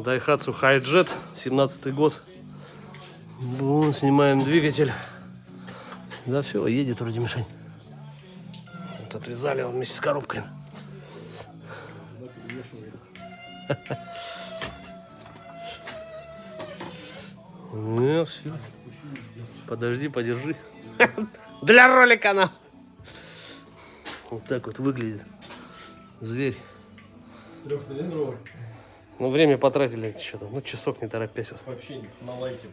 Daihatsu Hi-Jet, 17-й год. Вон, снимаем двигатель. Да все, едет вроде Мишань. Вот отвязали он вместе с коробкой. Ну все. Подожди, подержи. Для ролика на. Вот так вот выглядит зверь. Трехцилиндровый. Ну, время потратили что-то. Ну, часок не торопясь. Вообще на лайке.